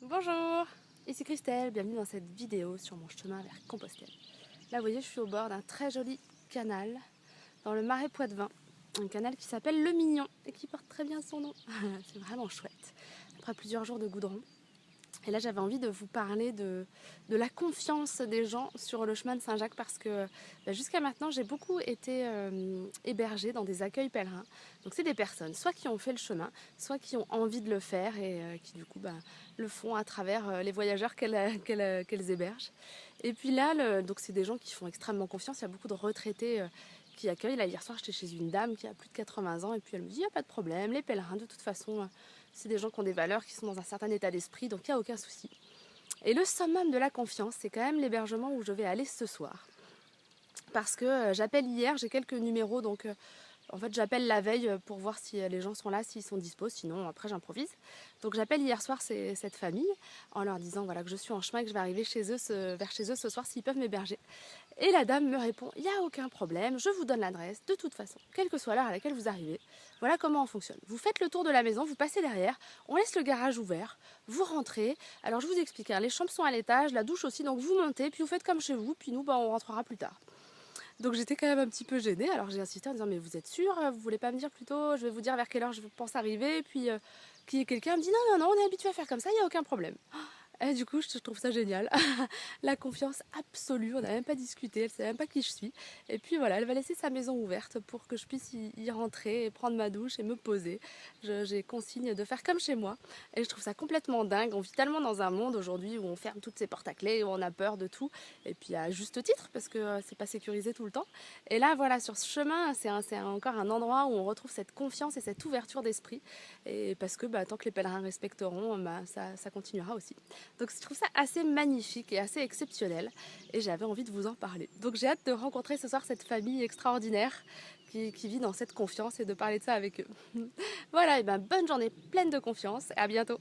Bonjour, ici Christelle, bienvenue dans cette vidéo sur mon chemin vers Compostelle. Là vous voyez je suis au bord d'un très joli canal dans le Marais Poitevin, un canal qui s'appelle Le Mignon et qui porte très bien son nom, c'est vraiment chouette. Après plusieurs jours de goudron, et là j'avais envie de vous parler de la confiance des gens sur le chemin de Saint-Jacques parce que jusqu'à maintenant j'ai beaucoup été hébergée dans des accueils pèlerins. Donc c'est des personnes soit qui ont fait le chemin, soit qui ont envie de le faire et qui du coup le font à travers les voyageurs qu'elles hébergent. Et puis là, donc c'est des gens qui font extrêmement confiance, il y a beaucoup de retraités qui accueillent. Là hier soir j'étais chez une dame qui a plus de 80 ans et puis elle me dit il n'y a pas de problème, les pèlerins de toute façon c'est des gens qui ont des valeurs, qui sont dans un certain état d'esprit, donc il n'y a aucun souci. Et le summum de la confiance, c'est quand même l'hébergement où je vais aller ce soir. Parce que j'appelle hier, j'ai quelques numéros, donc en fait j'appelle la veille pour voir si les gens sont là, s'ils sont dispo, sinon après j'improvise. Donc j'appelle hier soir cette famille en leur disant voilà, que je suis en chemin et que je vais arriver vers chez eux ce soir s'ils peuvent m'héberger. Et la dame me répond il n'y a aucun problème, je vous donne l'adresse, de toute façon, quelle que soit l'heure à laquelle vous arrivez. Voilà comment on fonctionne. Vous faites le tour de la maison, vous passez derrière, on laisse le garage ouvert, vous rentrez. Alors je vous explique, hein, les chambres sont à l'étage, la douche aussi, donc vous montez, puis vous faites comme chez vous, puis nous on rentrera plus tard. Donc j'étais quand même un petit peu gênée, alors j'ai insisté en disant mais vous êtes sûr, vous voulez pas me dire plutôt, je vais vous dire vers quelle heure je pense arriver, puis quelqu'un me dit non, on est habitué à faire comme ça, il n'y a aucun problème. Et du coup, je trouve ça génial. La confiance absolue, on n'a même pas discuté, elle ne sait même pas qui je suis. Et puis voilà, elle va laisser sa maison ouverte pour que je puisse y rentrer et prendre ma douche et me poser. J'ai consigne de faire comme chez moi. Et je trouve ça complètement dingue. On vit tellement dans un monde aujourd'hui où on ferme toutes ses portes à clé, où on a peur de tout. Et puis à juste titre, parce que c'est pas sécurisé tout le temps. Et là, voilà, sur ce chemin, c'est encore un endroit où on retrouve cette confiance et cette ouverture d'esprit. Et parce que tant que les pèlerins respecteront, ça continuera aussi. Donc je trouve ça assez magnifique et assez exceptionnel et j'avais envie de vous en parler. Donc j'ai hâte de rencontrer ce soir cette famille extraordinaire qui vit dans cette confiance et de parler de ça avec eux. Voilà, et bonne journée pleine de confiance et à bientôt.